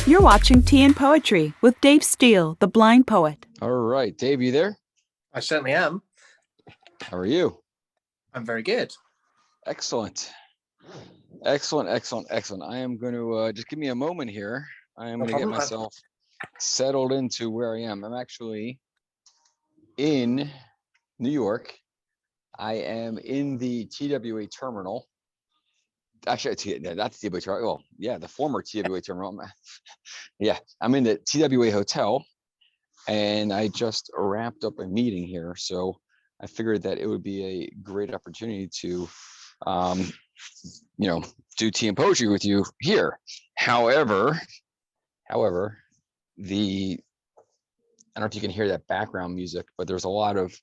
You're watching Tea and Poetry with Dave Steele, the blind poet. All right, Dave, you there? I certainly am. How are you? I'm very good. Excellent. Excellent. I am going to just give me a moment here. I am going to get myself settled into where I am. I'm actually in New York. I am in the TWA terminal. Actually, not the TWA terminal. Well, yeah, the former TWA terminal. Yeah, I'm in the TWA hotel, and I just wrapped up a meeting here. So I figured that it would be a great opportunity to, do tea and poetry with you here. However, I don't know if you can hear that background music, but there's a lot of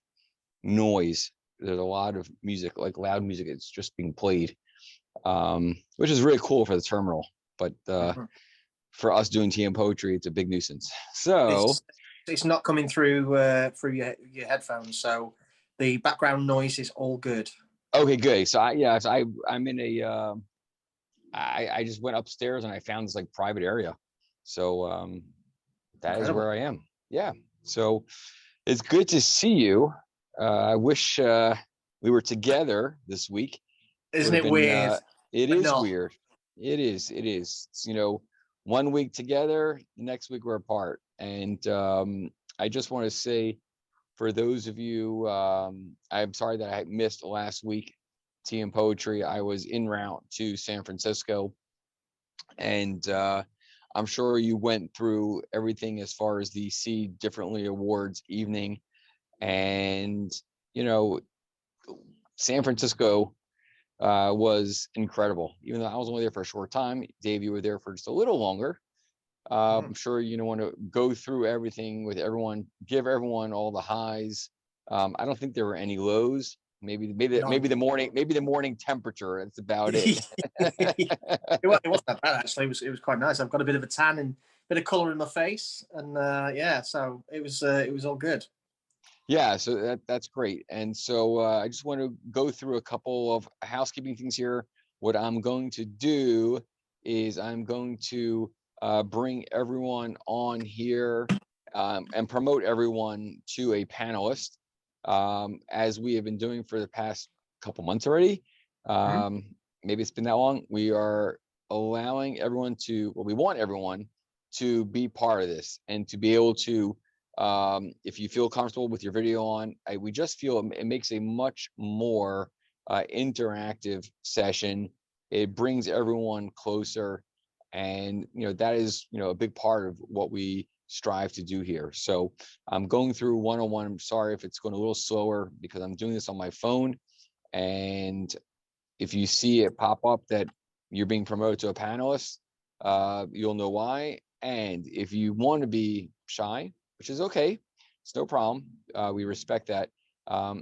noise. There's a lot of music, like loud music. It's just being played, which is really cool for the terminal. But for us doing tea and poetry, it's a big nuisance. So it's not coming through your headphones, so the background noise is all good. Okay, good. So I'm in a I just went upstairs and I found this like private area. So that Incredible. Is where I am. Yeah. So it's good to see you. I wish we were together this week. Isn't it weird? It is weird. It is. It's, 1 week together, next week we're apart. And I just want to say, for those of you, I'm sorry that I missed last week, Tea and Poetry. I was en route to San Francisco, and I'm sure you went through everything as far as the See Differently Awards evening. And, San Francisco was incredible. Even though I was only there for a short time, Dave, you were there for just a little longer. I'm sure you want to go through everything with everyone, give everyone all the highs. I don't think there were any lows. Maybe the morning temperature. That's about it. It wasn't that bad actually. It was quite nice. I've got a bit of a tan and a bit of color in my face, and so it was all good. Yeah, so that's great. And so I just want to go through a couple of housekeeping things here. What I'm going to do is I'm going to bring everyone on here and promote everyone to a panelist, as we have been doing for the past couple months already. Maybe it's been that long. We are allowing everyone we want everyone to be part of this and to be able to, if you feel comfortable with your video on, we just feel it makes a much more interactive session. It brings everyone closer. And, that is, a big part of what we strive to do here. So I'm going through one-on-one. I'm sorry if it's going a little slower because I'm doing this on my phone. And if you see it pop up that you're being promoted to a panelist, you'll know why. And if you want to be shy, which is okay, it's no problem. We respect that.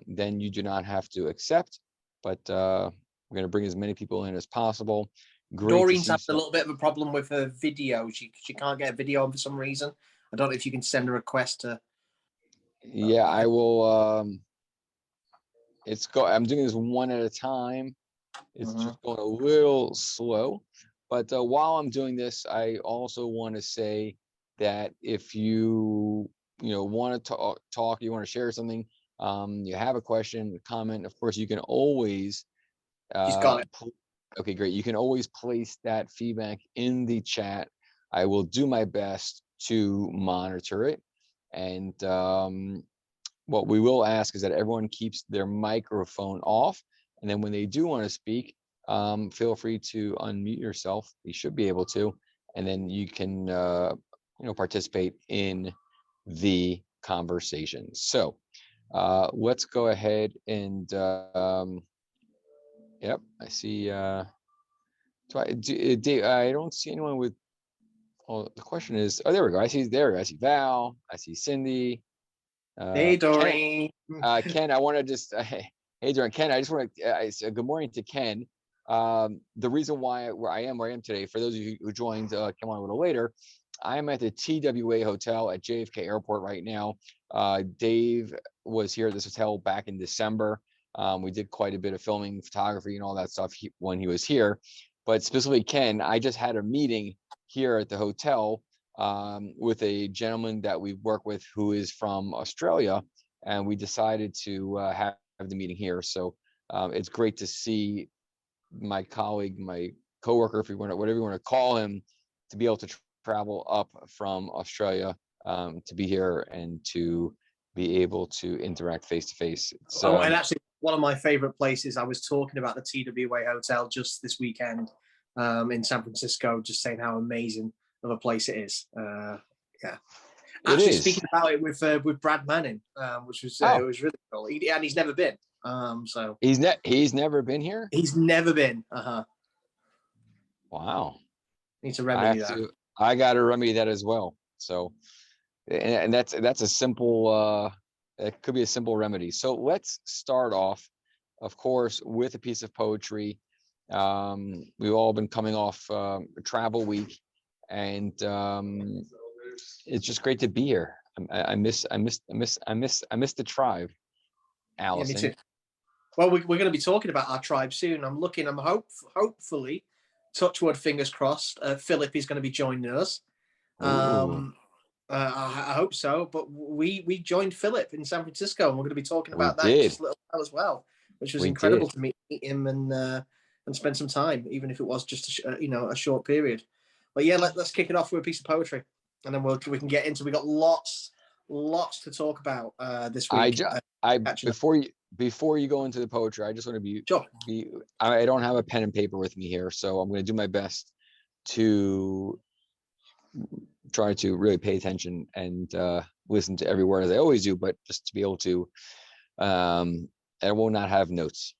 Then you do not have to accept, but we're going to bring as many people in as possible. Doreen's had a little bit of a problem with her video. She can't get a video on for some reason. I don't know if you can send a request to. Yeah, I will. I'm doing this one at a time. It's just going a little slow. But while I'm doing this, I also want to say that if you want to talk, you want to share something, you have a question, a comment, of course, you can always. She's got it. Okay, great. You can always place that feedback in the chat. I will do my best to monitor it. And what we will ask is that everyone keeps their microphone off. And then when they do want to speak, feel free to unmute yourself. You should be able to. And then you can, participate in the conversation. So let's go ahead and yep, I see. Dave, I don't see anyone with. Well, the question is, there we go. I see Val. I see Cindy. Hey, Doreen. Ken, I want to just. Hey, Doreen. Ken, I just want to say good morning to Ken. The reason where I am today, for those of you who joined, come on a little later, I am at the TWA Hotel at JFK Airport right now. Dave was here at this hotel back in December. We did quite a bit of filming, photography, and all that stuff when he was here. But specifically, Ken, I just had a meeting here at the hotel with a gentleman that we work with who is from Australia, and we decided to have the meeting here. So it's great to see my colleague, my coworker, if you want to, whatever you want to call him, to be able to travel up from Australia to be here and to be able to interact face to face. And actually, one of my favorite places, I was talking about the TWA Hotel just this weekend in San Francisco, just saying how amazing of a place it is. Yeah. Actually, speaking about it with Brad Manning, which was it was really cool. And he's never been. So he's never been here. He's never been. Wow. Need to remedy that. I got to remedy that as well. So, and that's a simple. It could be a simple remedy. So let's start off, of course, with a piece of poetry. We've all been coming off a travel week, and it's just great to be here. I miss the tribe, Allison. Yeah, me too. Well, we're going to be talking about our tribe soon. I'm hopefully, touch wood, fingers crossed, Philip is going to be joining us. I hope so. But we joined Philip in San Francisco, and we're going to be talking about that in just a little while as well, which was incredible to meet him and spend some time, even if it was just a short period. But yeah, let's kick it off with a piece of poetry, and then we can get into. We got lots to talk about this week. Before you go into the poetry, I just want to I don't have a pen and paper with me here, so I'm going to do my best to try to really pay attention and listen to every word as I always do, but just to be able to, I will not have notes.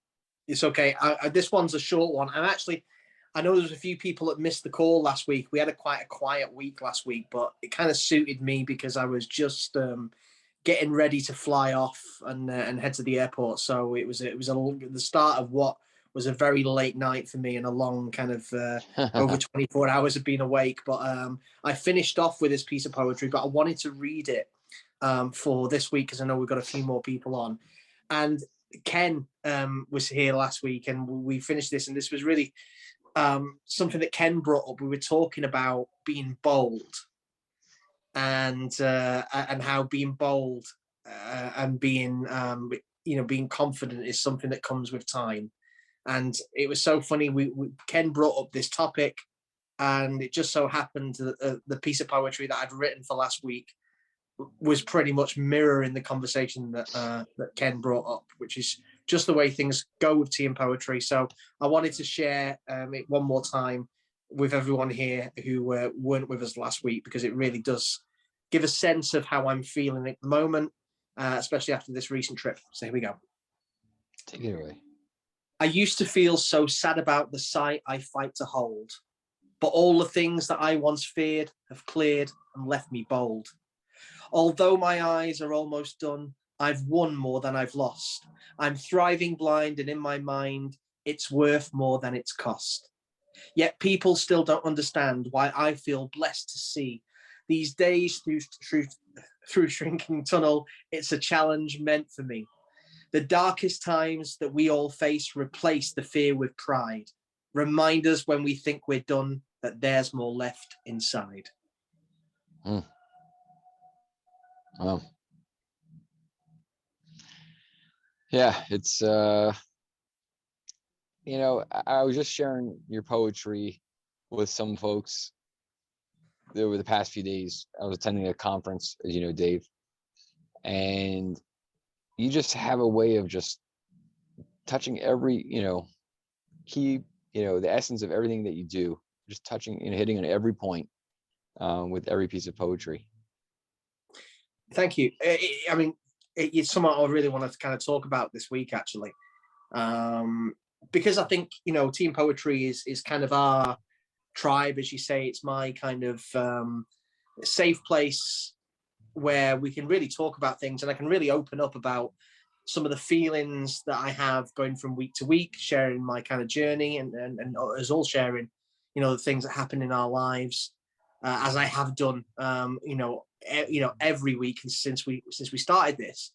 It's okay. This one's a short one. I know there's a few people that missed the call last week. We had quite a quiet week last week, but it kind of suited me because I was just getting ready to fly off and head to the airport. So it was the start of what was a very late night for me and a long kind of over 24 hours of being awake. But I finished off with this piece of poetry, but I wanted to read it for this week because I know we've got a few more people on. And Ken was here last week and we finished this, and this was really something that Ken brought up. We were talking about being bold and how being bold and being being confident is something that comes with time. And it was so funny. Ken brought up this topic, and it just so happened that the piece of poetry that I'd written for last week was pretty much mirroring the conversation that Ken brought up, which is just the way things go with tea and poetry. So I wanted to share it one more time with everyone here who weren't with us last week, because it really does give a sense of how I'm feeling at the moment, especially after this recent trip. So here we go. Take it away. I used to feel so sad about the sight I fight to hold, but all the things that I once feared have cleared and left me bold. Although my eyes are almost done, I've won more than I've lost. I'm thriving blind, and in my mind, it's worth more than it's cost. Yet people still don't understand why I feel blessed to see these days through shrinking tunnel. It's a challenge meant for me. The darkest times that we all face replace the fear with pride. Remind us when we think we're done that there's more left inside. Wow. Yeah, it's I was just sharing your poetry with some folks over the past few days. I was attending a conference, as you know, Dave, and you just have a way of just touching every, key, the essence of everything that you do, just touching, hitting on every point with every piece of poetry. Thank you. It's something I really want to kind of talk about this week, actually, because I think, team poetry is kind of our tribe, as you say. It's my kind of safe place where we can really talk about things, and I can really open up about some of the feelings that I have going from week to week, sharing my kind of journey and us all sharing, the things that happen in our lives, as I have done, every week since we started this.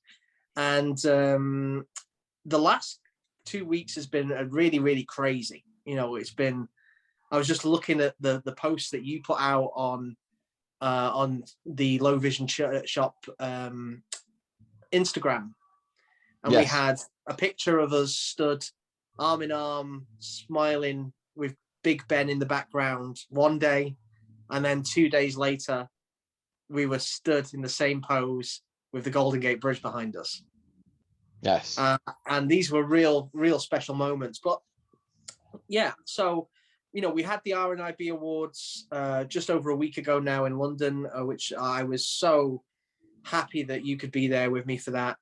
And the last 2 weeks has been really, really crazy. I was just looking at the posts that you put out on on the Low Vision Shop Instagram, and we Yes. had a picture of us stood arm in arm, smiling with Big Ben in the background one day, and then 2 days later, we were stood in the same pose with the Golden Gate Bridge behind us. Yes. And these were real special moments. But yeah, so we had the RNIB Awards just over a week ago now in London, which I was so happy that you could be there with me for that.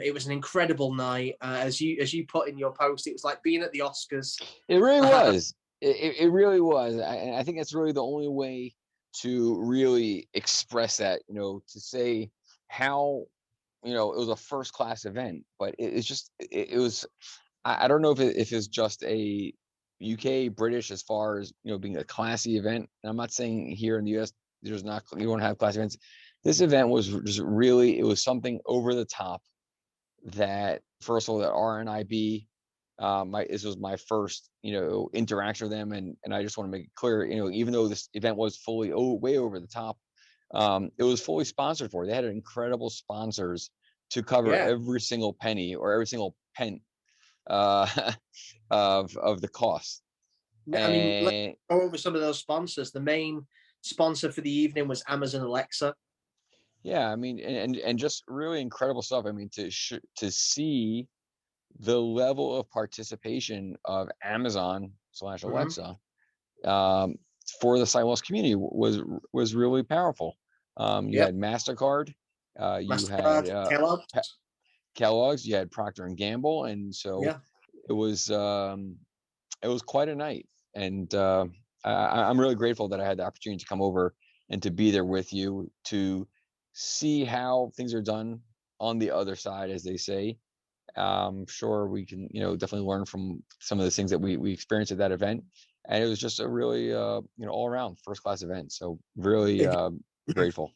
It was an incredible night, as you put in your post. It was like being at the Oscars. It really was. It really was. I think that's really the only way to really express that. To say how it was a first class event, but it's just it was. I don't know if it's just a UK British as far as being a classy event. And I'm not saying here in the US there's not, you won't have classy events. This event was just really, it was something over the top. That first of all, that RNIB, this was my first interaction with them, and I just want to make it clear, even though this event was fully way over the top, it was fully sponsored for. They had incredible sponsors to cover every single penny or every single pence of the cost. I mean, let's go over some of those sponsors. The main sponsor for the evening was Amazon Alexa. Yeah, I mean, and just really incredible stuff. I mean, to see the level of participation of Amazon/Alexa for the sight loss community was really powerful. You had MasterCard, you had Kellogg's, you had Procter and Gamble, and so it was quite a night. And I'm really grateful that I had the opportunity to come over and to be there with you to see how things are done on the other side, as they say. I'm sure we can, definitely learn from some of the things that we experienced at that event. And it was just a really, all around first class event. So really grateful.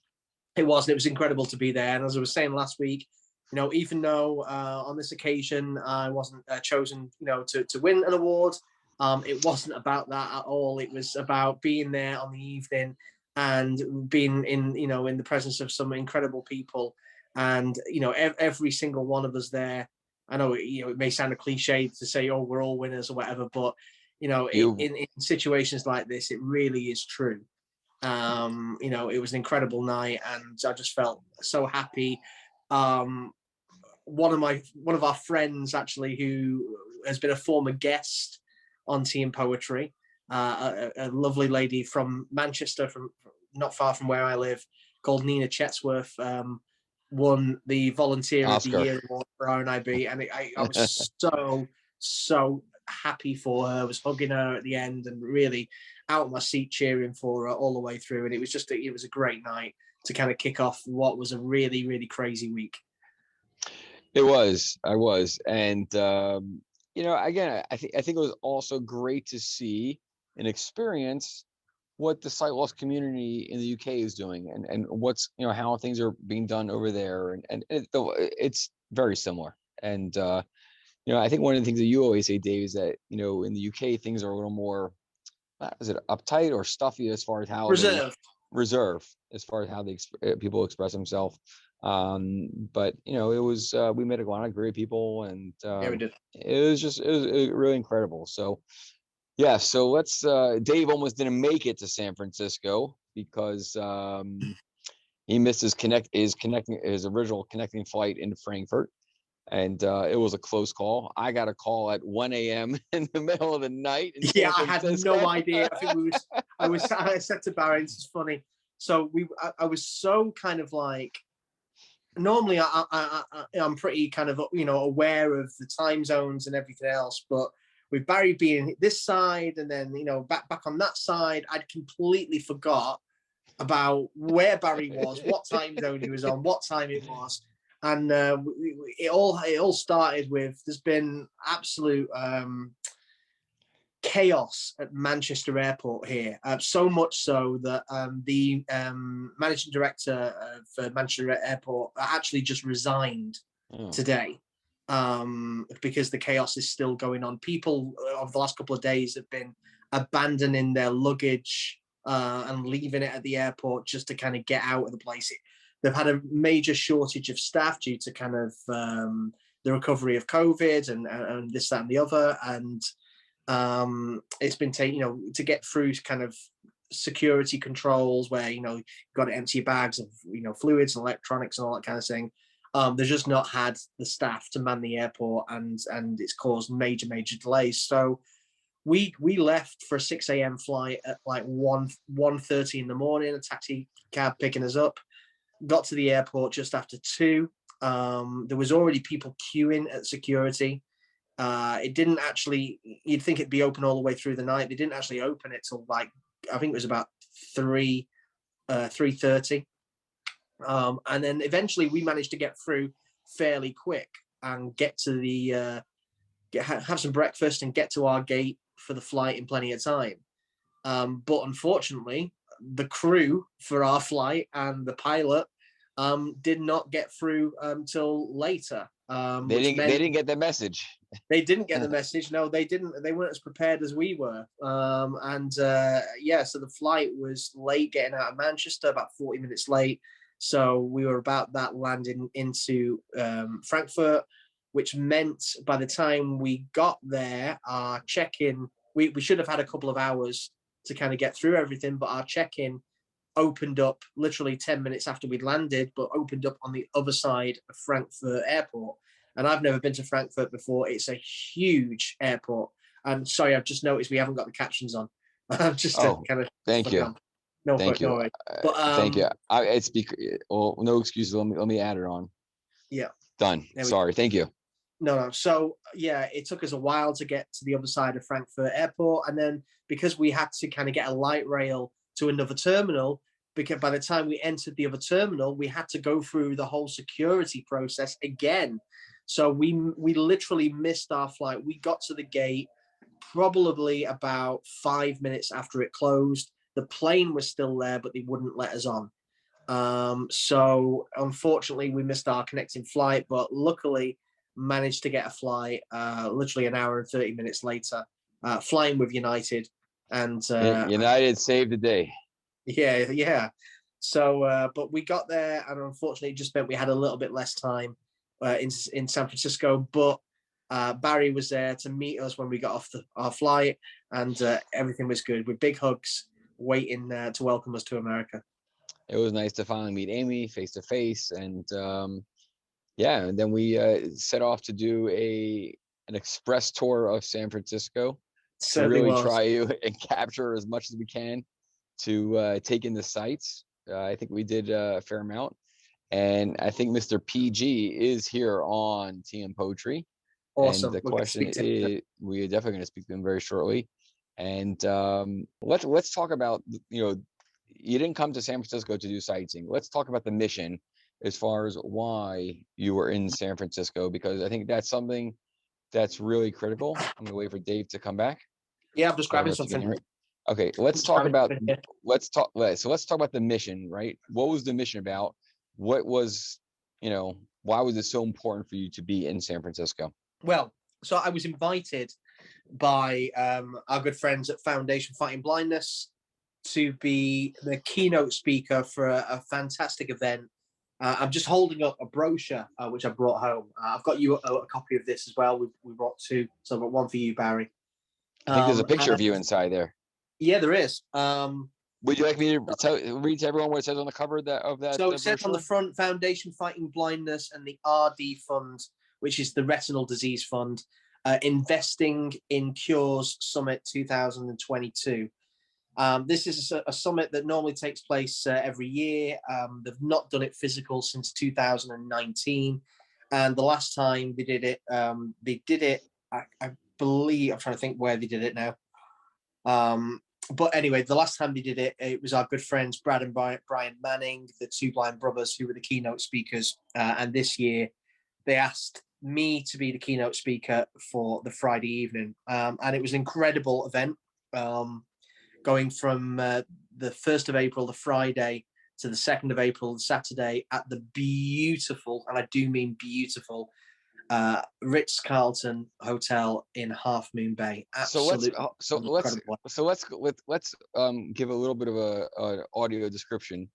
It was incredible to be there. And as I was saying last week, even though on this occasion I wasn't chosen, to win an award, it wasn't about that at all. It was about being there on the evening and being in the presence of some incredible people. And, every single one of us there, I know, it may sound a cliche to say, oh, we're all winners or whatever, but, in situations like this, it really is true. It was an incredible night and I just felt so happy. One of our friends, actually, who has been a former guest on Tea and Poetry, a lovely lady from Manchester, from not far from where I live, called Nina Chetsworth, won the Volunteer Oscar of the Year award for RNIB, and I was so happy for her. I was hugging her at the end and really out of my seat cheering for her all the way through. And it was a great night to kind of kick off what was a really, really crazy week. It was. And again, I think it was also great to see and experience what the sight loss community in the UK is doing, and what's how things are being done over there, and it's very similar. And I think one of the things that you always say, Dave, is that in the UK things are a little more, is it uptight or stuffy as far as how reserve as far as how people express themselves. But it was we met a lot of great people, and we did. it was really incredible. So yeah, so let's Dave almost didn't make it to San Francisco because he missed his original connecting flight into Frankfurt, and it was a close call. I got a call at 1 a.m. in the middle of the night in San Francisco. I had no idea. I said to Barry, this is funny. So I was so kind of like, normally I'm pretty kind of aware of the time zones and everything else, but with Barry being this side and then back on that side, I'd completely forgot about where Barry was, what time zone he was on, what time it was, and it all started with, there's been absolute chaos at Manchester Airport here, so much so that the managing director of Manchester Airport actually just resigned today, because the chaos is still going on. People over the last couple of days have been abandoning their luggage and leaving it at the airport just to kind of get out of the place. They've had a major shortage of staff due to kind of the recovery of COVID and this, that, and the other. And it's been taking, to get through kind of security controls where, you've got to empty your bags of, fluids and electronics and all that kind of thing. They've just not had the staff to man the airport, and it's caused major delays. So we left for a 6 a.m. flight at like 1:30 in the morning, a taxi cab picking us up. Got to the airport just after 2. There was already people queuing at security. It didn't actually, you'd think it'd be open all the way through the night. They didn't actually open it till like, I think it was about 3:30. And then eventually we managed to get through fairly quick and get to the, have some breakfast and get to our gate for the flight in plenty of time. But unfortunately, the crew for our flight and the pilot did not get through till later. They didn't get the message. They didn't get the message. No, they didn't. They weren't as prepared as we were. So the flight was late getting out of Manchester, about 40 minutes late. So we were about that landing into Frankfurt, which meant by the time we got there, our check-in, we should have had a couple of hours to kind of get through everything, but our check-in opened up literally 10 minutes after we'd landed, but opened up on the other side of Frankfurt airport. And I've never been to Frankfurt before. It's a huge airport. And sorry, I've just noticed we haven't got the captions on. Just to kind of thank you. No, thank you. No way. But thank you. No excuses. Let me add it on. Yeah. Done. Sorry. Thank you. No. So yeah, it took us a while to get to the other side of Frankfurt airport. And then because we had to kind of get a light rail to another terminal, because by the time we entered the other terminal, we had to go through the whole security process again. So we literally missed our flight. We got to the gate probably about 5 minutes after it closed. The plane was still there, but they wouldn't let us on. So unfortunately, we missed our connecting flight, but luckily managed to get a flight literally an hour and 30 minutes later, flying with United. And United saved the day. Yeah. So, but we got there, and unfortunately, it just meant we had a little bit less time in San Francisco. But Barry was there to meet us when we got off our flight, and everything was good, with big hugs waiting to welcome us to America. It was nice to finally meet Amy face to face, and and then we set off to do an express tour of San Francisco to really try and capture as much as we can to take in the sights. I think we did a fair amount, and I think Mr. PG is here on TM Poetry. Awesome. And the question is, we're definitely going to speak to him very shortly. And let's talk about, you didn't come to San Francisco to do sightseeing. Let's talk about the mission as far as why you were in San Francisco, because I think that's something that's really critical. I'm going to wait for Dave to come back. Yeah, I'm just grabbing something. Okay, let's talk about the mission, right? What was the mission about? What was, why was it so important for you to be in San Francisco? Well, so I was invited by our good friends at Foundation Fighting Blindness to be the keynote speaker for a fantastic event. I'm just holding up a brochure, which I brought home. I've got you a copy of this as well. We brought 2, so I've got one for you, Barry. I think there's a picture of you inside there. Yeah, there is. Would you like me to read to everyone what it says on the cover of that? So it says on the front, Foundation Fighting Blindness and the RD Fund, which is the Retinal Disease Fund, Investing in Cures Summit 2022. This is a summit that normally takes place every year. They've not done it physical since 2019. And the last time they did it, I believe, I'm trying to think where they did it now. But anyway, the last time they did it, it was our good friends, Brad and Brian Manning, the 2 blind brothers who were the keynote speakers. And this year they asked me to be the keynote speaker for the Friday evening. And it was an incredible event, going from the 1st of April, the Friday, to the 2nd of April, the Saturday, at the beautiful, and I do mean beautiful, Ritz-Carlton Hotel in Half Moon Bay. So let's Absolutely so let's incredible. so let's let's give a little bit of an audio description.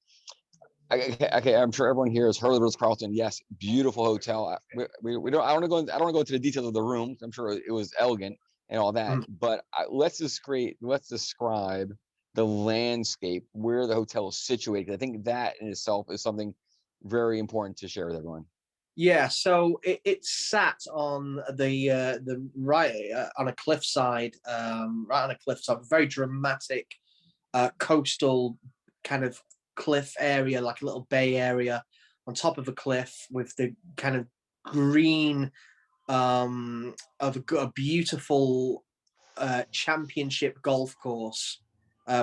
Okay, I'm sure everyone here has heard of the Ritz-Carlton. Yes, beautiful hotel. We don't. I don't want to go into the details of the rooms. I'm sure it was elegant and all that. Mm. But let's describe the landscape where the hotel is situated. I think that in itself is something very important to share with everyone. Yeah, so it sat on the right on a cliffside, right on a cliffside, very dramatic coastal kind of cliff area, like a little bay area on top of a cliff with the kind of green of a beautiful championship golf course,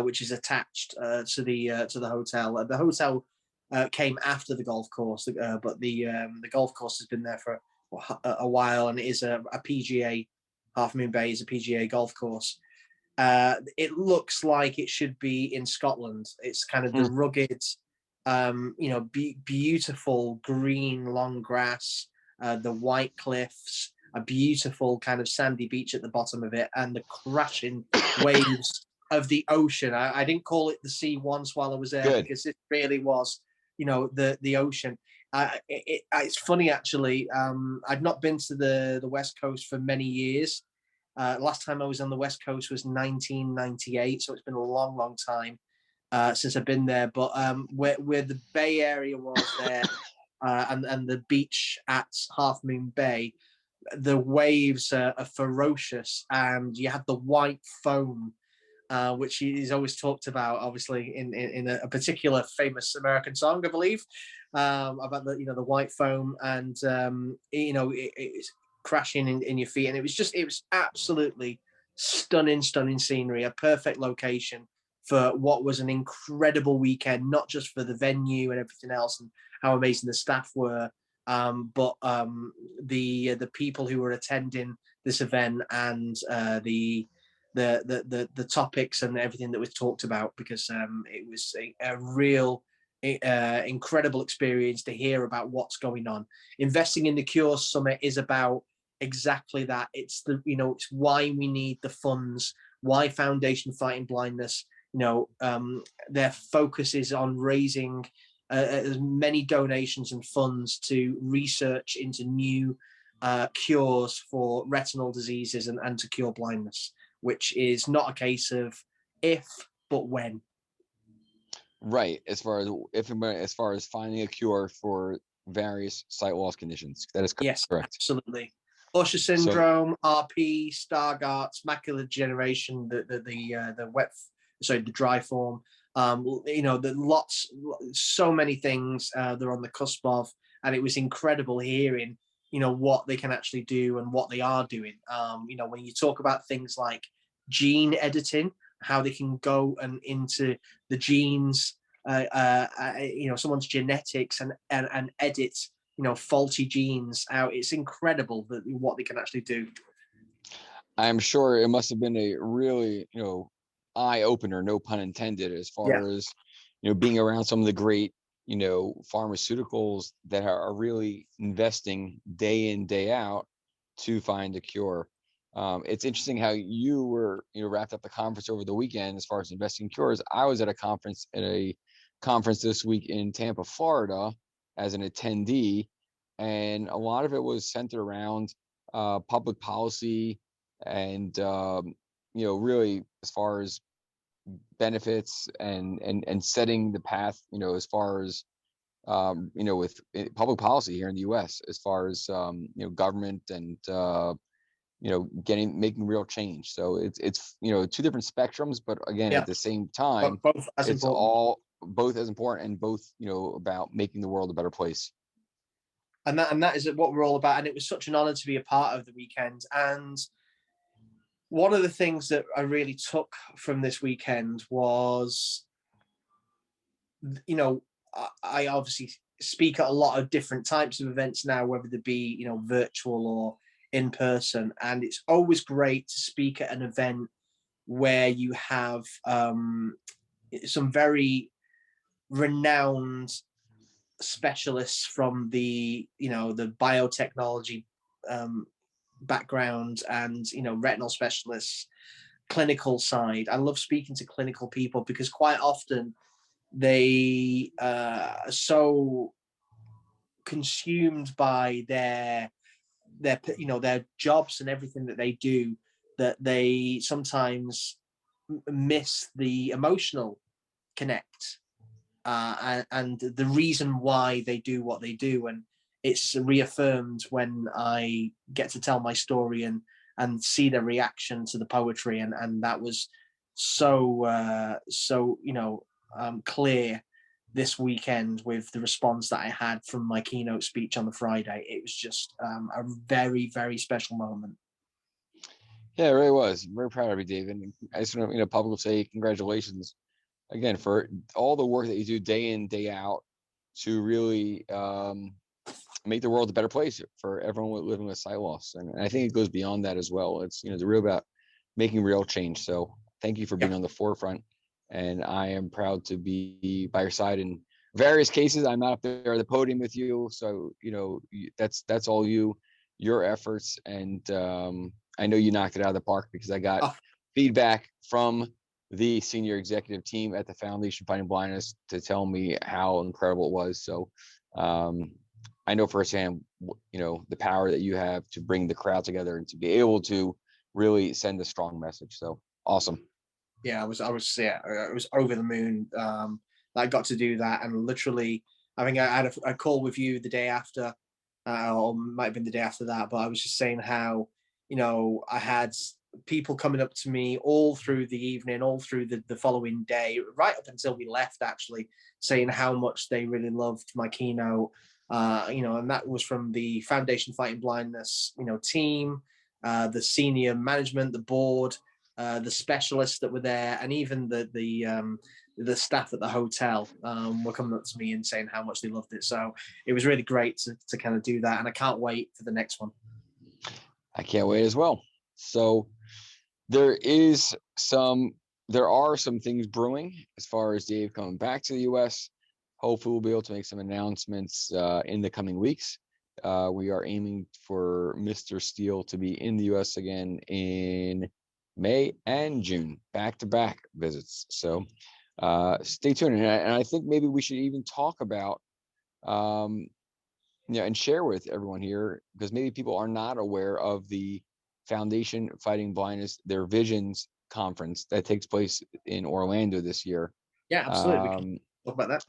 which is attached to the hotel. The hotel came after the golf course, but the golf course has been there for a while, and it is a PGA. Half Moon Bay is a PGA golf course. It looks like it should be in Scotland. It's kind of the rugged, beautiful green long grass, the white cliffs, a beautiful kind of sandy beach at the bottom of it, and the crashing waves of the ocean. I didn't call it the sea once while I was there Good. because it really was, the ocean. It's funny actually. I'd not been to the West Coast for many years. Last time I was on the West Coast was 1998, so it's been a long, long time since I've been there. But where the Bay Area was there, and the beach at Half Moon Bay, the waves are ferocious, and you have the white foam, which is always talked about, obviously in a particular famous American song, I believe, about the white foam, and it's crashing in your feet, and it was absolutely stunning scenery, a perfect location for what was an incredible weekend, not just for the venue and everything else and how amazing the staff were, but the people who were attending this event, and the topics and everything that was talked about, because it was a real incredible experience to hear about what's going on. Investing in the Cure Summit is about exactly that. It's it's why we need the funds, why Foundation Fighting Blindness, their focus is on raising as many donations and funds to research into new cures for retinal diseases and to cure blindness, which is not a case of if, but when. Right. As far as finding a cure for various sight loss conditions. That is Yes, correct. absolutely. Usher syndrome, RP, Stargardt's, macular degeneration, the dry form. So many things they're on the cusp of, and it was incredible hearing, what they can actually do and what they are doing. When you talk about things like gene editing, how they can go and into the genes, someone's genetics and edit faulty genes out. It's incredible what they can actually do. I'm sure it must have been a really eye opener, no pun intended, as far as being around some of the great pharmaceuticals that are really investing day in day out to find a cure. It's interesting how you were wrapped up the conference over the weekend as far as investing in cures. I was at a conference this week in Tampa, Florida, as an attendee, and a lot of it was centered around public policy and really as far as benefits and setting the path as far as with public policy here in the US, as far as government and making real change. So it's two different spectrums, but again, at the same time, both as it's important. both as important, and both about making the world a better place. And that is what we're all about. And it was such an honor to be a part of the weekend. And one of the things that I really took from this weekend was, I obviously speak at a lot of different types of events now, whether they be, virtual or in person. And it's always great to speak at an event where you have some very renowned specialists from the biotechnology background and, retinal specialists, clinical side. I love speaking to clinical people because quite often they are so consumed by their jobs and everything that they do that they sometimes miss the emotional connect and the reason why they do what they do. And it's reaffirmed when I get to tell my story and see the reaction to the poetry, and that was so clear this weekend with the response that I had from my keynote speech on the Friday. It was just a very, very special moment. Yeah, it really was. I'm very proud of you, Dave. And I just want to, publicly say congratulations again for all the work that you do day in, day out to really make the world a better place for everyone living with sight loss. And I think it goes beyond that as well. It's, it's real about making real change. So thank you for being on the forefront. And I am proud to be by your side in various cases. I'm not up there at the podium with you. So, that's all your efforts. And I know you knocked it out of the park because I got feedback from the senior executive team at the Foundation Fighting Blindness to tell me how incredible it was. So I know firsthand, the power that you have to bring the crowd together and to be able to really send a strong message. So awesome. Yeah, I was over the moon. I got to do that, and literally, I think I had a call with you the day after, or might have been the day after that. But I was just saying how, I had people coming up to me all through the evening, all through the following day, right up until we left, actually, saying how much they really loved my keynote. And that was from the Foundation Fighting Blindness, team, the senior management, the board, the specialists that were there, and even the staff at the hotel were coming up to me and saying how much they loved it. So it was really great to kind of do that, and I can't wait for the next one. I can't wait as well. So there are some things brewing as far as Dave coming back to the U.S. Hopefully we'll be able to make some announcements in the coming weeks. We are aiming for Mr. Steele to be in the U.S. again in May and June, back-to-back visits. So stay tuned. And I think maybe we should even talk about, and share with everyone here, because maybe people are not aware of the Foundation Fighting Blindness, their Visions conference that takes place in Orlando this year. Yeah, absolutely. Talk about that.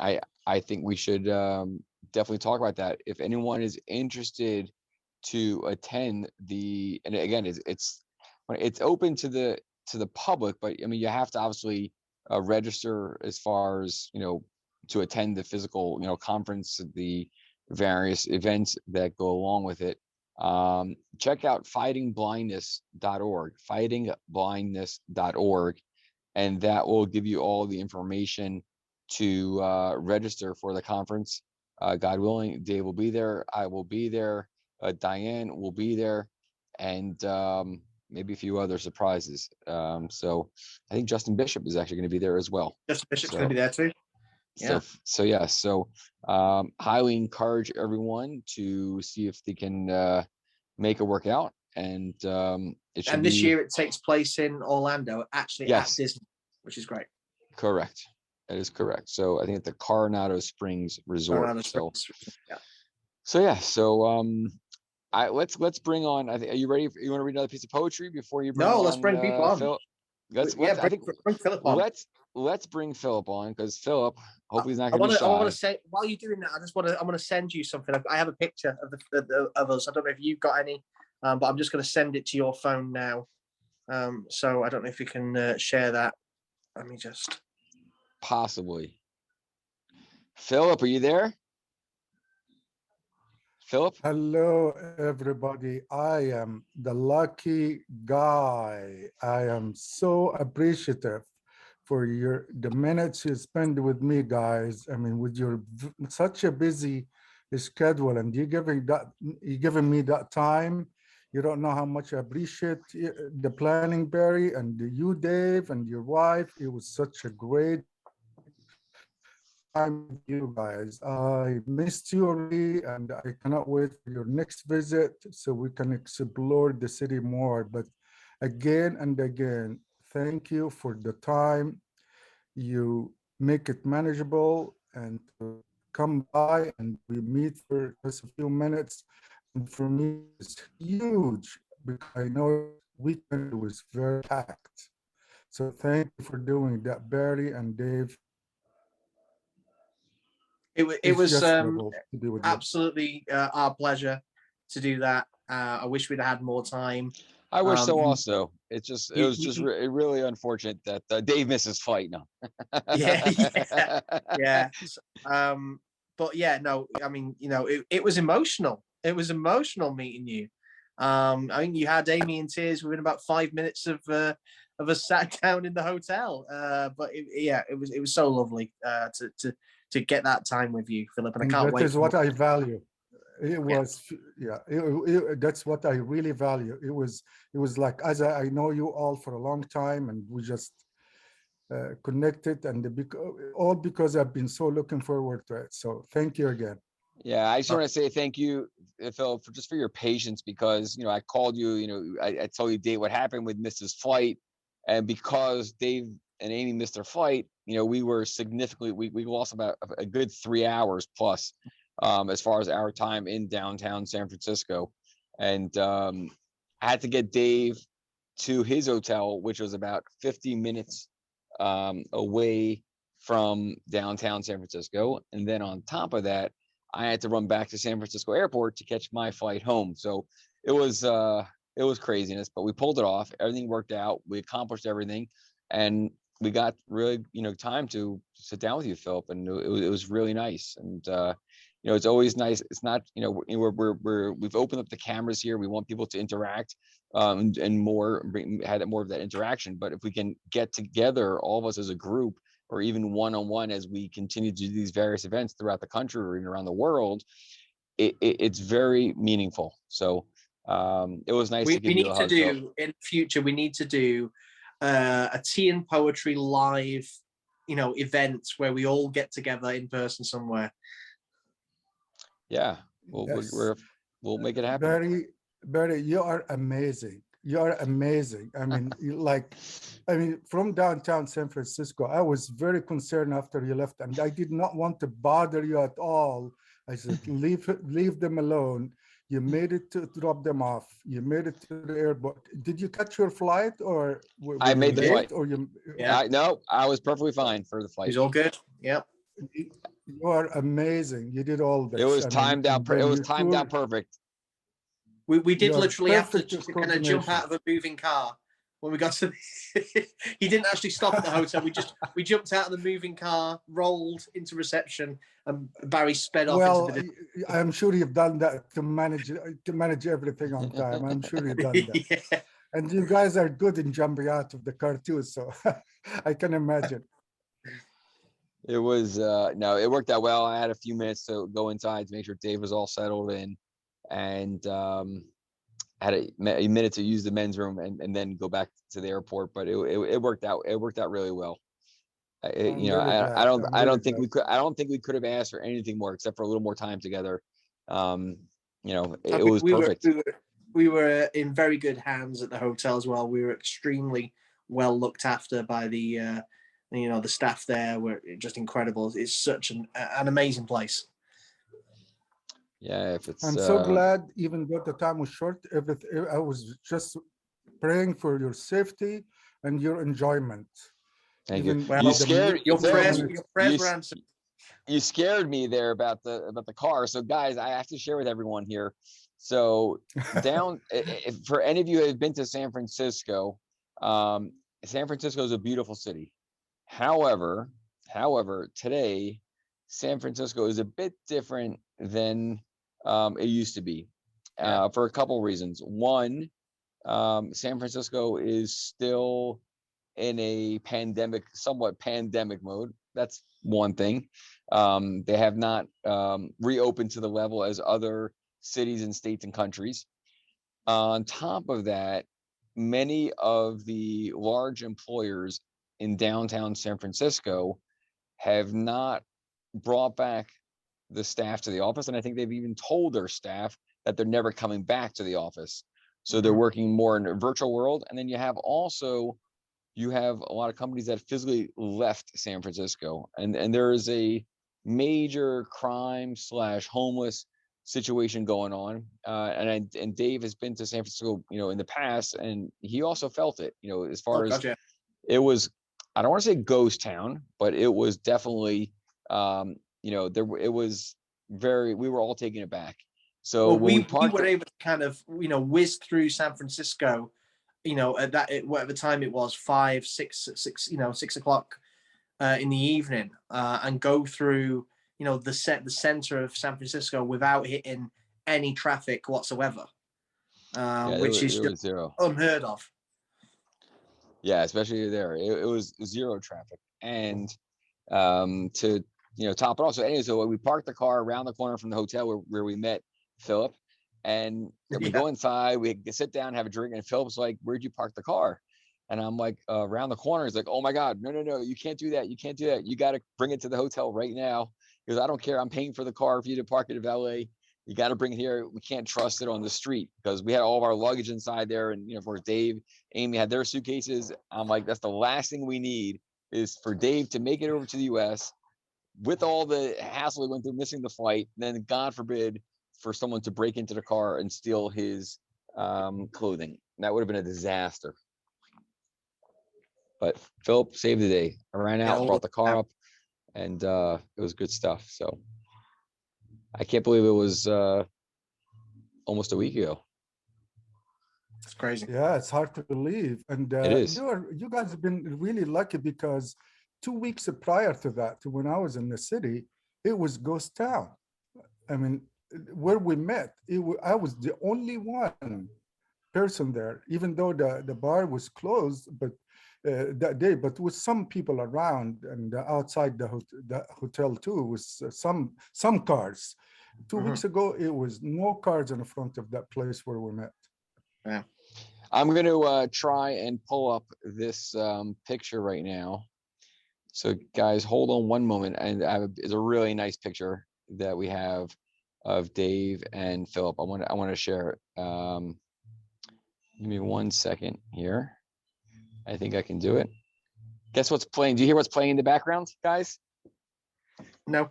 I think we should definitely talk about that. If anyone is interested to attend and again, it's open to the public, but I mean, you have to obviously register as far as, to attend the physical, conference, the various events that go along with it. Check out fightingblindness.org, fightingblindness.org, and that will give you all the information to register for the conference. God willing, Dave will be there. I will be there. Diane will be there, and maybe a few other surprises. So I think Justin Bishop is actually going to be there as well. Justin Bishop's going to be there too. Yeah. So highly encourage everyone to see if they can make it work out. And this year it takes place in Orlando, actually at Disney, which is great. Correct. That is correct. So I think at the Coronado Springs Resort. So let's bring on. I think, are you ready? You want to read another piece of poetry before you bring on? No, let's bring people on. Phil? Bring Philip on. Let's bring Philip on, because Philip, hopefully he's not going to be shy. I want to say, while you're doing that, I'm going to send you something. I have a picture of us. I don't know if you've got any, but I'm just going to send it to your phone now. So I don't know if you can share that. Let me just. Possibly. Philip, are you there? Philip? Hello, everybody. I am the lucky guy. I am so appreciative for the minutes you spend with me, guys. I mean, with your such a busy schedule, and you giving me that time. You don't know how much I appreciate the planning, Barry, and you, Dave, and your wife. It was such a great time with you guys. I missed you already, and I cannot wait for your next visit so we can explore the city more. But again and again, thank you for the time. You make it manageable and to come by and we meet for just a few minutes. And for me, it's huge because I know weekend was very packed. So thank you for doing that, Barry and Dave. It It's was just level to be with you. absolutely our pleasure to do that. I wish we'd had more time. I wish so You- also. It was just really unfortunate that Dave missed his flight. No. yeah. But yeah, no, I mean, you know, it was emotional. It was emotional meeting you. I think you had Amy in tears within about 5 minutes of us sat down in the hotel. But it was so lovely to get that time with you, Philip, and I And can't that wait. is what I value. It was, yeah, that's what I really value. It was like, as I know you all for a long time, and we just connected, and all because I've been so looking forward to it. So thank you again. Yeah, I just want to say thank you, Phil, for your patience, because I called you. I told you, Dave, what happened with Mrs. Flight, and because Dave and Amy missed their flight, we were significantly we lost about a good 3 hours plus, as far as our time in downtown San Francisco, and I had to get Dave to his hotel, which was about 50 minutes away from downtown San Francisco, and then on top of that, I had to run back to San Francisco Airport to catch my flight home. So it was craziness, but we pulled it off. Everything worked out. We accomplished everything, and we got really time to sit down with you, Philip, and it was really nice. And it's always nice. It's not we've opened up the cameras here. We want people to interact and more had more of that interaction. But if we can get together, all of us as a group, or even one-on-one as we continue to do these various events throughout the country or even around the world, it's very meaningful. So it was nice to give you a hug. In future, we need to do a tea and poetry live, event where we all get together in person somewhere. Yeah, we'll make it happen. Barry, you are amazing. You are amazing. I mean, from downtown San Francisco, I was very concerned after you left, and I did not want to bother you at all. I said, leave them alone. You made it to drop them off. You made it to the airport. Did you catch your flight, or I made the flight? Or you? Yeah. No, I was perfectly fine for the flight. It was all good. Yep. You are amazing. You did all this. It was timed out. It was timed out perfect. We did literally have to kind of jump out of a moving car when we got to he didn't actually stop at the hotel. We jumped out of the moving car, rolled into reception, and Barry sped off. Well, I'm sure you've done that to manage everything on time. I'm sure you've done that. Yeah. And you guys are good in jumping out of the car too, so I can imagine. It was no, it worked out well. I had a few minutes to go inside to make sure Dave was all settled in, and had a minute to use the men's room and then go back to the airport. But it worked out. It worked out really well. I don't think we could have asked for anything more except for a little more time together. It was perfect. We were in very good hands at the hotel as well. We were extremely well looked after by the the staff there were just incredible. It's such an amazing place. Yeah, I'm so glad, even though the time was short, I was just praying for your safety and your enjoyment. Thank you. Well, you scared your prayers were answered. You scared me there about the car. So guys, I have to share with everyone here. So for any of you who have been to San Francisco, San Francisco is a beautiful city. However, today, San Francisco is a bit different than it used to be, for a couple of reasons. One, San Francisco is still in a somewhat pandemic mode. That's one thing. They have not reopened to the level as other cities and states and countries. On top of that, many of the large employers in downtown San Francisco have not brought back the staff to the office, and I think they've even told their staff that they're never coming back to the office. So they're working more in a virtual world. And then you have a lot of companies that physically left San Francisco, and there is a major crime / homeless situation going on. And Dave has been to San Francisco, in the past, and he also felt it, as far as Gotcha. it was, I don't want to say ghost town, but it was definitely, it was we were all taken aback. So Well, when we we parked, were able to kind of, whiz through San Francisco, at whatever time it was, 5, 6, 6 o'clock in the evening, and go through, the center of San Francisco without hitting any traffic whatsoever, which is it just was zero. unheard of. Yeah, especially there, it was zero traffic. And to top it off. So anyway, so we parked the car around the corner from the hotel where we met Philip, and we go inside, we sit down, have a drink, and Philip's like, "Where'd you park the car?" And I'm like, "Around the corner." He's like, "Oh my God, no, you can't do that. You can't do that. You got to bring it to the hotel right now." Because I don't care. I'm paying for the car for you to park it at valet. You got to bring it here. We can't trust it on the street, because we had all of our luggage inside there. And, of course, Dave, Amy had their suitcases. I'm like, that's the last thing we need, is for Dave to make it over to the US with all the hassle he went through missing the flight. And then, God forbid, for someone to break into the car and steal his clothing. That would have been a disaster. But Philip saved the day. I ran out, brought the car up, and it was good stuff. So I can't believe it was almost a week ago. It's crazy. Yeah, it's hard to believe. And It is. you guys have been really lucky, because 2 weeks prior to that, when I was in the city, it was ghost town. I mean, where we met, I was the only one person there, even though the bar was closed, but that day, but with some people around, and outside the hotel too, was some cars. 2 weeks ago, it was no cars in front of that place where we met. Yeah. I'm going to try and pull up this picture right now. So guys, hold on one moment. And it's a really nice picture that we have of Dave and Philip. I want to share it. Give me 1 second here. I think I can do it. Guess what's playing? Do you hear what's playing in the background, guys? No,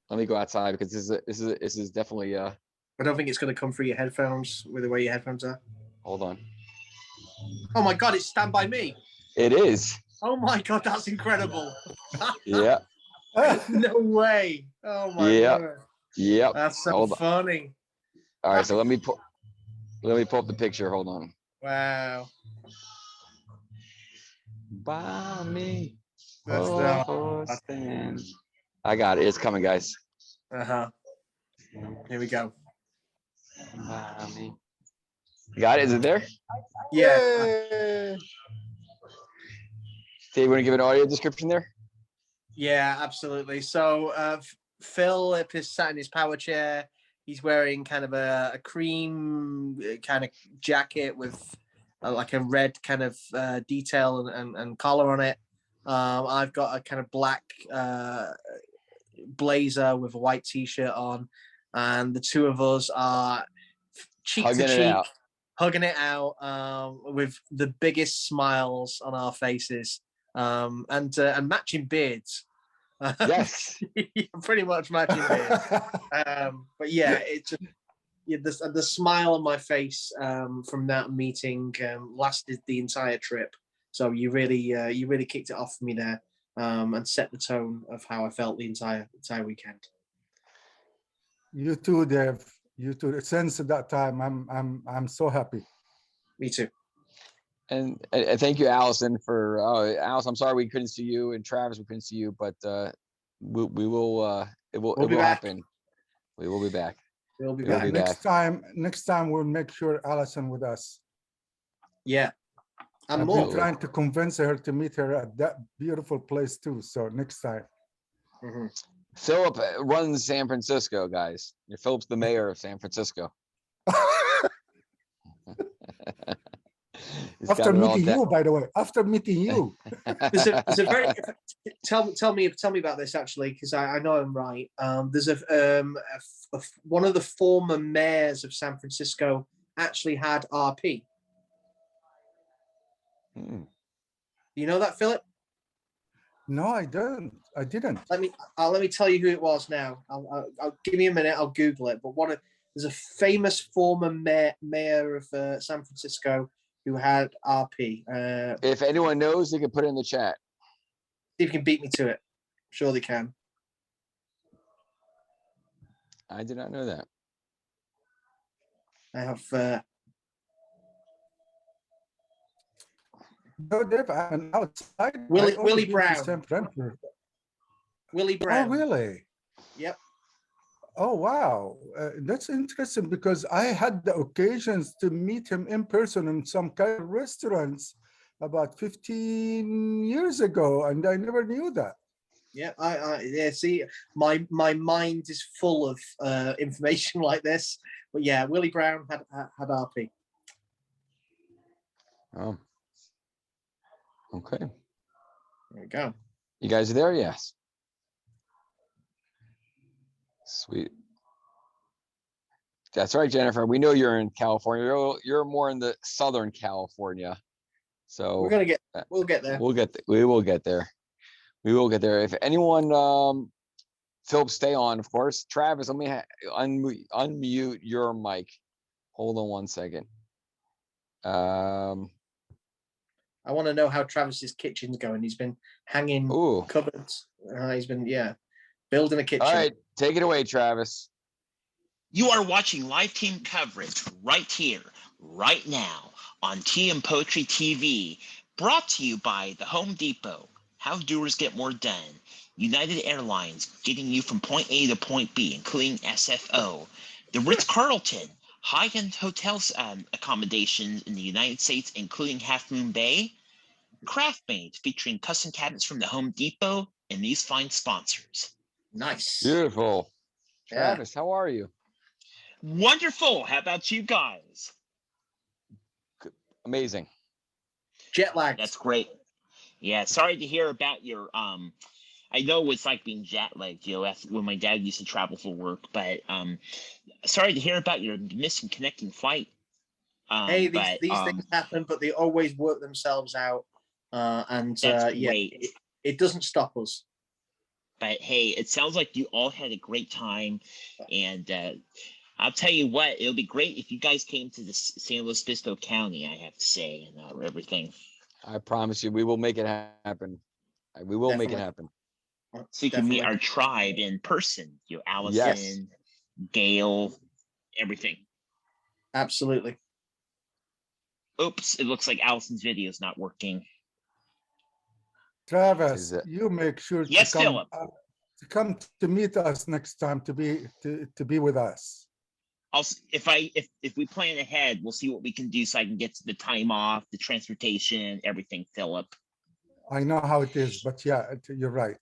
Let me go outside, because this is definitely I don't think it's going to come through your headphones with the way your headphones are. Hold on. Oh my God, it's Stand By Me. It is. Oh my God, that's incredible. Yeah. No way. Oh my word. Yep. That's so funny. All right, so let me pull up the picture. Hold on. Wow. By me. That's I got it. It's coming, guys. Here we go. By me. You got it? Is it there? Yeah. Dave, you want to give an audio description there? Yeah, absolutely. So Philip is sat in his power chair. He's wearing kind of a cream kind of jacket with like a red kind of detail and collar on it. I've got a kind of black blazer with a white t-shirt on, and the two of us are cheek to cheek, hugging it out with the biggest smiles on our faces, and matching beards. Yes. Pretty much matching beards. But yeah, it's just, the smile on my face from that meeting lasted the entire trip. So you really kicked it off for me there, and set the tone of how I felt the entire weekend. You too, Dave. You too. Since that time, I'm so happy. Me too. And thank you, Allison, for Alice. I'm sorry we couldn't see you, and Travis, we couldn't see you, but we will. It will happen. We will be back. We'll be back. Next time we'll make sure Allison with us. Yeah. I've been trying to convince her to meet her at that beautiful place too. So next time. Philip runs San Francisco, guys. Philip's the mayor of San Francisco. He's After got it all meeting down. you, by the way, after meeting you. There's a very tell me about this actually, because I know I'm right. There's one of the former mayors of San Francisco actually had RP. Hmm. Do you know that, Philip? No, I don't. I didn't. Let me tell you who it was now. I'll give me a minute. I'll Google it. But there's a famous former mayor of San Francisco who had RP. If anyone knows, they can put it in the chat. See if you can beat me to it. Sure they can. I did not know that. I have. No, Dave, I'm outside. Willie Brown. Willie Oh, Brown. really? Yep. Oh, wow. That's interesting because I had the occasions to meet him in person in some kind of restaurants about 15 years ago, and I never knew that. Yeah, yeah. See, my mind is full of information like this. But yeah, Willie Brown had RP. Oh. Okay. There we go. You guys are there? Yes. Sweet. That's right, Jennifer. We know you're in California. You're more in the Southern California. So We'll get there. We will get there. We will get there. If anyone, Philip, stay on, of course. Travis, let me unmute your mic. Hold on one second. I want to know how Travis's kitchen's going. He's been hanging cupboards. He's been building a kitchen. All right, take it away, Travis. You are watching live team coverage right here, right now on TM Poetry TV, brought to you by the Home Depot. How doers get more done. United Airlines, getting you from point A to point B, including SFO. The Ritz-Carlton, high-end hotels accommodations in the United States, including Half Moon Bay. Craftmade, featuring custom cabinets from the Home Depot, and these fine sponsors. Nice. Beautiful. Travis, how are you? Wonderful. How about you guys? Amazing. Jet lag. That's great. Yeah, sorry to hear about your I know it's like being jet lagged, when my dad used to travel for work, but sorry to hear about your missing connecting flight. Hey, these things happen, but they always work themselves out. It doesn't stop us. But hey, it sounds like you all had a great time, and I'll tell you what, it'll be great if you guys came to the San Luis Obispo County, I have to say, and everything. I promise you, we will make it happen. We will make it happen. So you can meet our tribe in person. Allison, Gail, everything. Absolutely. Oops, it looks like Allison's video is not working. Travis, you make sure to come to meet us next time to be with us. If we plan ahead, we'll see what we can do so I can get the time off, the transportation, everything, Philip. I know how it is, but yeah, you're right.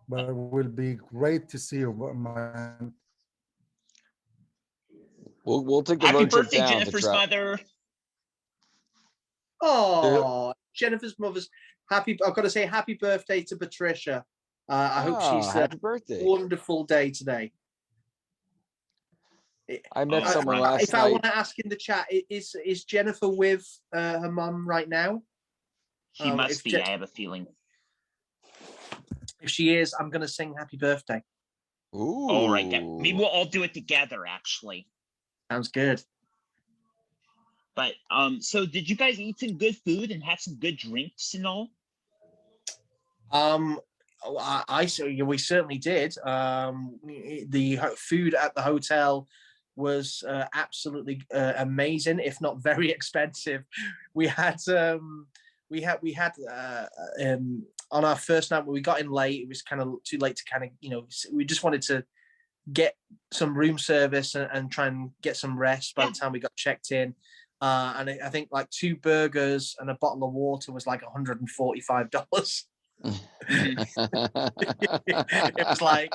But it will be great to see you, man. We'll take the road trip down. Happy birthday, Jennifer's mother. Oh, Jennifer's mother's happy. I've got to say happy birthday to Patricia. I hope she's happy birthday. Wonderful day today. I met someone last night. If I want to ask in the chat, is Jennifer with her mum right now? She must be. I have a feeling. If she is, I'm going to sing happy birthday. Ooh. All right. Maybe we'll all do it together, actually. Sounds good. But so did you guys eat some good food and have some good drinks and all? We certainly did. The food at the hotel was absolutely amazing, if not very expensive. We had on our first night when we got in late, it was kind of too late to we just wanted to get some room service and try and get some rest by the time we got checked in. And I think like 2 burgers and a bottle of water was like $145. It was like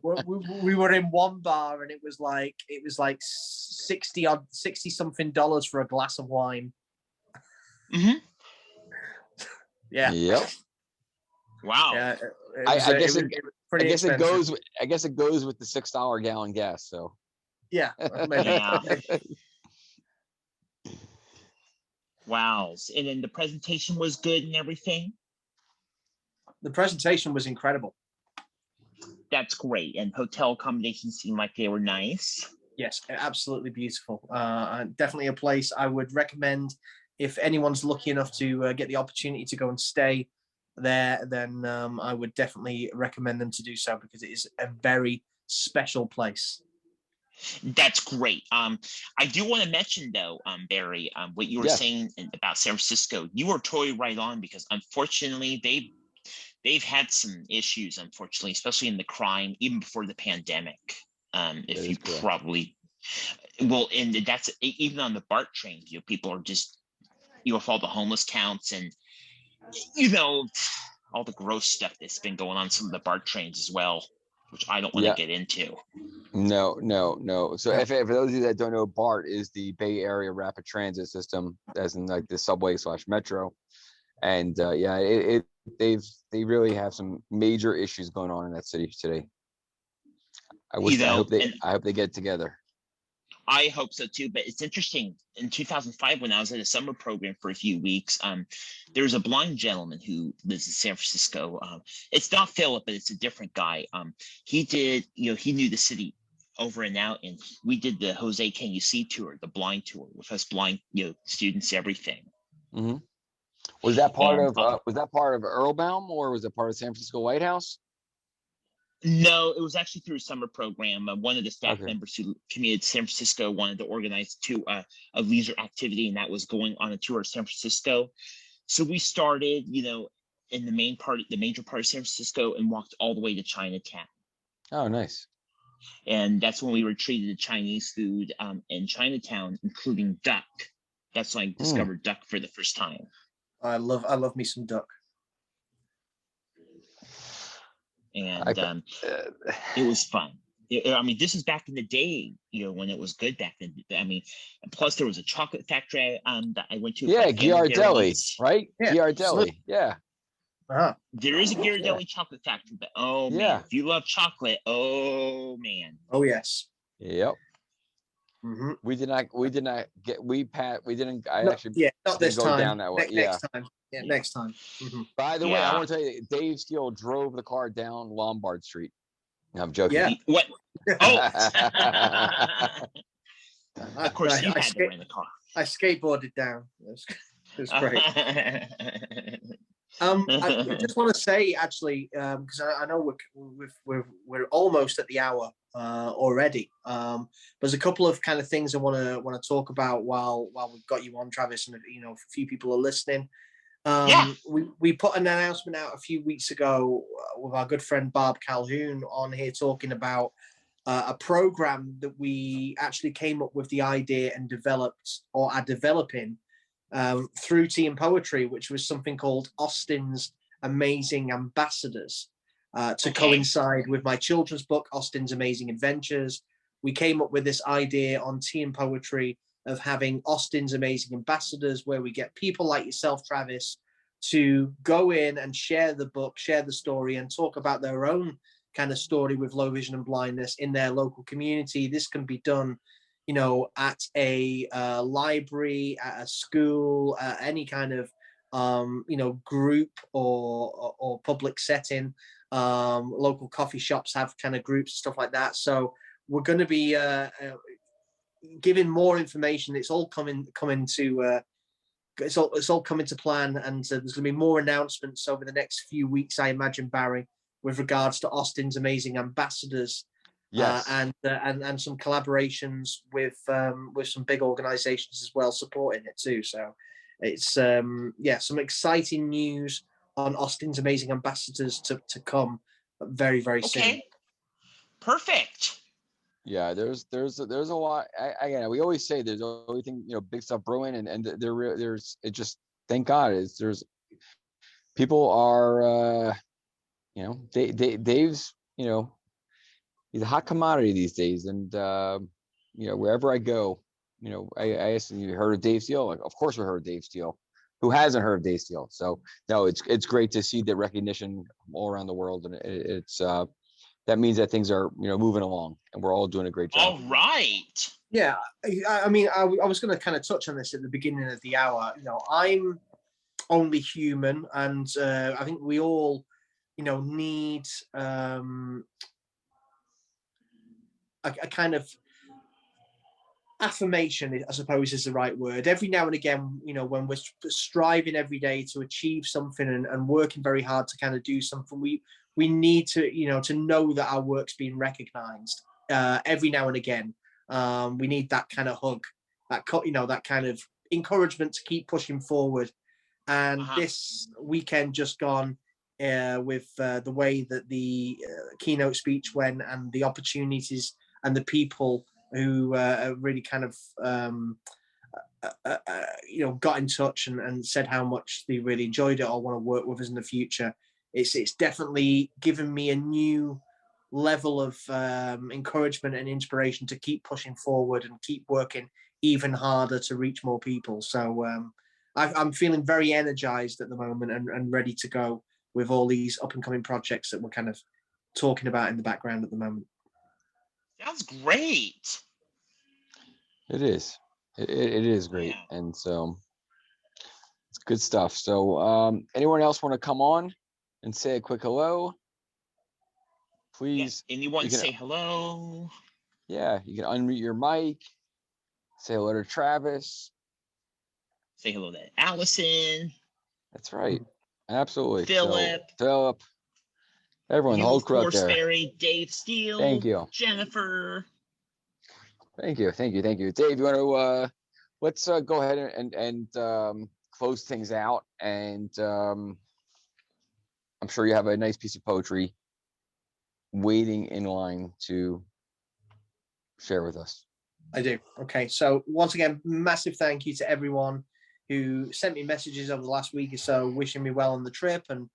we were in one bar and it was like $60 something for a glass of wine. Hmm. Yeah. Yep. Wow. Yeah. I guess was pretty expensive. I guess it goes with the $6 gallon gas. So Yeah, maybe. Yeah. Wow. And then the presentation was good and everything. The presentation was incredible. That's great. And hotel accommodations seemed like they were nice. Yes, absolutely beautiful. Definitely a place I would recommend if anyone's lucky enough to get the opportunity to go and stay there. Then I would definitely recommend them to do so because it is a very special place. That's great. I do want to mention though, Barry, what you were Yes. saying about San Francisco. You were totally right on because unfortunately they've had some issues, unfortunately, especially in the crime, even before the pandemic. If you correct. probably well, and that's even on the BART train, people are just with all the homeless counts and all the gross stuff that's been going on some of the BART trains as well, which I don't want to get into. No. So for those of you that don't know, BART is the Bay Area Rapid Transit System, as in like the subway / metro. And they really have some major issues going on in that city today. I hope they get together. I hope so too, but it's interesting. In 2005, when I was at a summer program for a few weeks, there was a blind gentleman who lives in San Francisco. It's not Philip, but it's a different guy. He did, he knew the city over and out, and we did the Jose Can You See tour, the blind tour with us blind, students, everything. Mm-hmm. Was that part of Earlbaum, or was it part of San Francisco White House? No, it was actually through a summer program. One of the staff members who commuted to San Francisco wanted to organize a leisure activity, and that was going on a tour of San Francisco. So we started, in the major part of San Francisco, and walked all the way to Chinatown. Oh, nice. And that's when we were treated to Chinese food in Chinatown, including duck. That's when I discovered duck for the first time. I love me some duck. And it was fun. This is back in the day, when it was good back then. And plus there was a chocolate factory that I went to. Yeah, Ghirardelli, right? Yeah, Ghirardelli, yeah. Uh-huh. There is a Ghirardelli chocolate factory, but man, if you love chocolate, man. Oh yes. Yep. Mm-hmm. We didn't not this go time. Down that way. Next time. Yeah, next time. Mm-hmm. By the way, I want to tell you, Dave Steele drove the car down Lombard Street. No, I'm joking. Yeah. What? Oh. Of course, you had to rent the car. I skateboarded down. It was great. I just want to say, actually, because I know we're almost at the hour already. There's a couple of kind of things I want to talk about while we've got you on, Travis, and a few people are listening. We put an announcement out a few weeks ago with our good friend Barb Calhoun on here talking about a program that we actually came up with the idea and developed or are developing through Tea and Poetry, which was something called Austin's Amazing Ambassadors, to coincide with my children's book, Austin's Amazing Adventures. We came up with this idea on Tea and Poetry of having Austin's Amazing Ambassadors, where we get people like yourself, Travis, to go in and share the book, share the story, and talk about their own kind of story with low vision and blindness in their local community. This can be done, at a library, at a school, any kind of, group or public setting. Local coffee shops have kind of groups, stuff like that. So we're going to be giving more information. It's all coming to it's all coming to plan, and there's going to be more announcements over the next few weeks, I imagine, Barry, with regards to Austin's Amazing Ambassadors. Yes. And some collaborations with some big organizations as well supporting it too. So it's some exciting news on Austin's Amazing Ambassadors to come very, very soon. Okay. Perfect. Yeah, there's a lot. Again, we always say there's everything, big stuff brewing, and there's it just, thank God, there's people are Dave's he's a hot commodity these days, and wherever I go, I asked, you heard of Dave Steele? Like, of course we heard of Dave Steele, who hasn't heard of Dave Steele. So no, it's great to see the recognition all around the world, and it's that means that things are moving along, and we're all doing a great job. All right. Yeah, I mean, I was going to kind of touch on this at the beginning of the hour. I'm only human, and I think we all, need a kind of affirmation, I suppose is the right word. Every now and again, when we're striving every day to achieve something and working very hard to kind of do something, we need to, to know that our work's being recognized every now and again. We need that kind of hug, that kind of encouragement to keep pushing forward. And this weekend just gone, with the way that the keynote speech went, and the opportunities and the people who really kind of got in touch and said how much they really enjoyed it or want to work with us in the future. It's definitely given me a new level of encouragement and inspiration to keep pushing forward and keep working even harder to reach more people. So I'm feeling very energized at the moment and ready to go with all these up and coming projects that we're kind of talking about in the background at the moment. Sounds great. It is. It is great, Yeah. and so it's good stuff. So anyone else want to come on and say a quick hello? Please. Yeah. Anyone you can, say hello? Yeah, you can unmute your mic. Say hello to Travis. Say hello to Allison. That's right. Absolutely. Philip. So, Philip. Everyone, the You, whole of crew up course, there. Barry, Dave Steele. Thank you. Jennifer. Thank you. Dave, you want to let's go ahead and close things out, and I'm sure you have a nice piece of poetry waiting in line to share with us. I do. Okay. So once again, massive thank you to everyone who sent me messages over the last week or so, wishing me well on the trip, and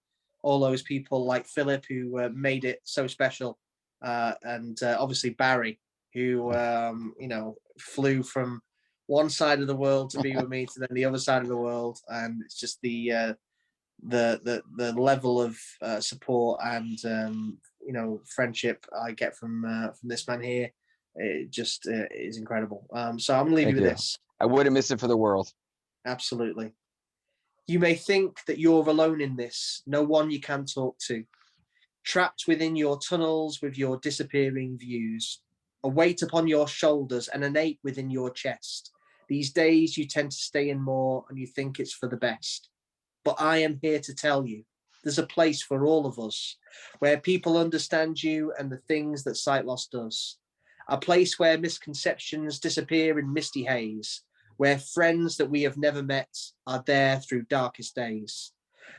all those people like Philip who made it so special, and obviously Barry who flew from one side of the world to be with me to then the other side of the world, and it's just the level of support and friendship I get from this man here. It just is incredible. So I'm gonna leave you with this. I wouldn't miss it for the world. Absolutely. You may think that you're alone in this, no one you can talk to. Trapped within your tunnels with your disappearing views. A weight upon your shoulders and an ache within your chest. These days you tend to stay in more and you think it's for the best. But I am here to tell you, there's a place for all of us, where people understand you and the things that sight loss does. A place where misconceptions disappear in misty haze, where friends that we have never met are there through darkest days.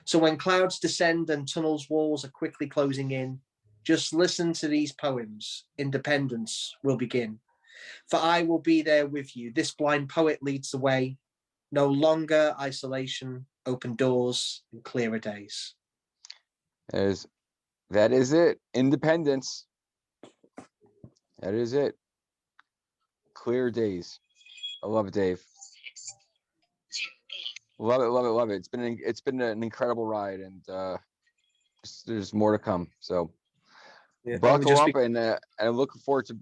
So when clouds descend and tunnels' walls are quickly closing in, just listen to these poems. Independence will begin. For I will be there with you. This blind poet leads the way. No longer isolation, open doors and clearer days. That is it. Independence. That is it. Clear days. I love it, Dave. Love it. It's been an incredible ride, and there's more to come. So buckle up, and I'm looking forward to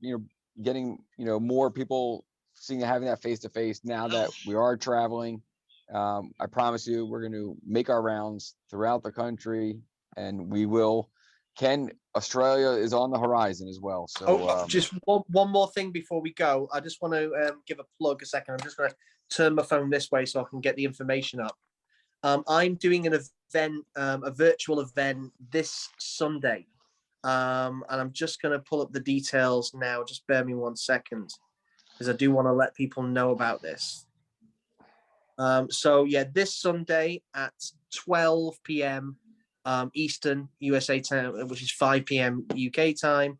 getting more people having that face to face now that we are traveling. I promise you, we're going to make our rounds throughout the country, and we will. Australia is on the horizon as well. So just one more thing before we go. I just want to give a plug a second. I'm just going to turn my phone this way so I can get the information up. I'm doing an event, a virtual event this Sunday. And I'm just going to pull up the details now. Just bear me 1 second, because I do want to let people know about this. So yeah, this Sunday at 12 p.m. Eastern USA time, which is 5 p.m. UK time,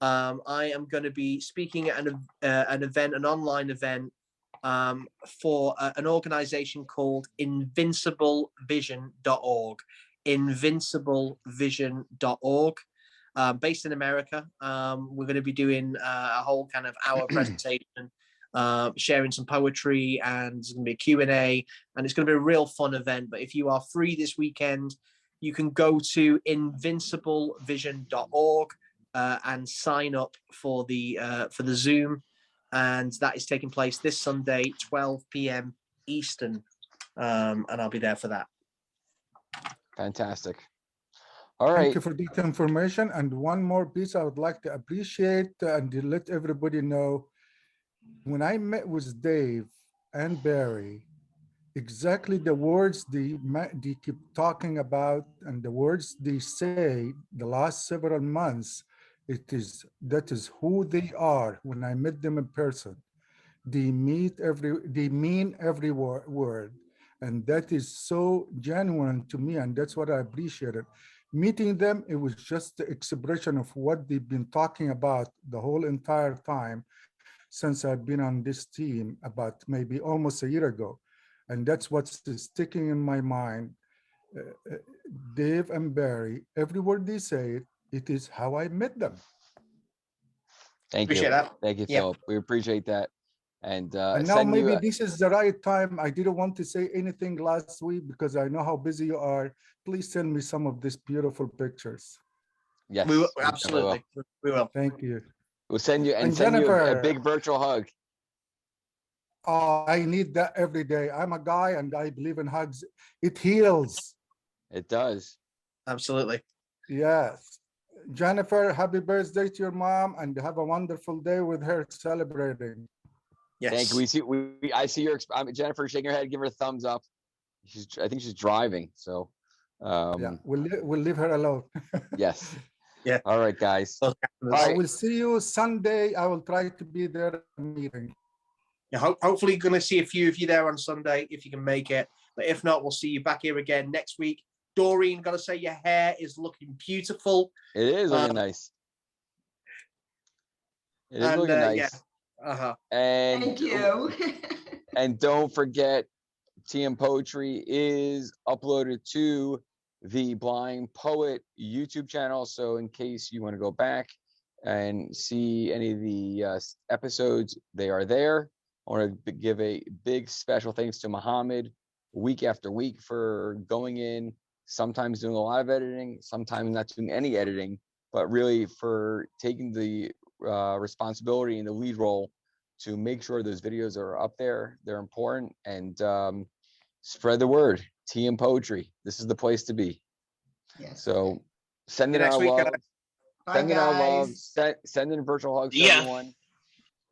I am going to be speaking at an event, an online event, for an organization called invinciblevision.org. Invinciblevision.org. Based in America. We're going to be doing a whole kind of hour presentation sharing some poetry, and there's going to be a Q&A, and it's going to be a real fun event. But if you are free this weekend, you can go to invinciblevision.org and sign up for the Zoom, and that is taking place this Sunday, 12 p.m. Eastern, and I'll be there for that. Fantastic. All Thank right. you for that information. And one more piece I would like to appreciate and to let everybody know. When I met with Dave and Barry, exactly the words they keep talking about and the words they say the last several months, that is who they are when I met them in person. They mean every word. And that is so genuine to me, and that's what I appreciated. Meeting them, it was just the expression of what they've been talking about the whole entire time since I've been on this team, about maybe almost a year ago. And that's what's sticking in my mind. Dave and Barry, every word they say, it is how I met them. Thank Appreciate you. that. Thank you, Yeah. Philip. We appreciate that. And And now send maybe you. this is the right time. I didn't want to say anything last week because I know how busy you are. Please send me some of these beautiful pictures. Yes, We will, we absolutely. We will. Thank you. We'll send you And send you a Jennifer, big virtual hug. oh, I need that every day. I'm a guy and I believe in hugs. It heals. It does. Absolutely. Yes. Jennifer, happy birthday to your mom and have a wonderful day with her celebrating. Yes. Thank you. I see your Jennifer shaking her head, give her a thumbs up. I think she's driving. So Yeah, we'll leave her alone. yes. Yeah. All right, guys. All I right. will see you Sunday. I will try to be there at the meeting. Yeah, hopefully going to see a few of you there on Sunday if you can make it. But if not, we'll see you back here again next week. Doreen, got to say your hair is looking beautiful. It is looking nice. It is looking nice. Yeah. And Thank you. and don't forget, TM Poetry is uploaded to the Blind Poet YouTube channel. So in case you want to go back and see any of the episodes, they are there. I want to give a big special thanks to Muhammad week after week for going in, sometimes doing a lot of editing, sometimes not doing any editing, but really for taking the responsibility and the lead role to make sure those videos are up there. They're important, and spread the word. TM Poetry. This is the place to be. Yes. So sending our love. Sending our love. Sending virtual hugs to everyone.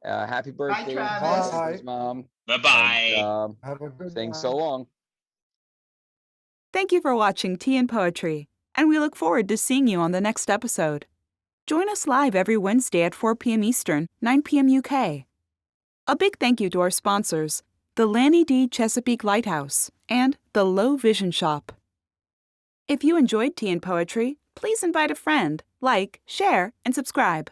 Happy birthday, Travis. mom. Bye-bye. Have a good Saying night. so long. Thank you for watching Tea and Poetry, and we look forward to seeing you on the next episode. Join us live every Wednesday at 4 p.m. Eastern, 9 p.m. UK. A big thank you to our sponsors, the Lanny D. Chesapeake Lighthouse and the Low Vision Shop. If you enjoyed Tea and Poetry, please invite a friend, like, share, and subscribe.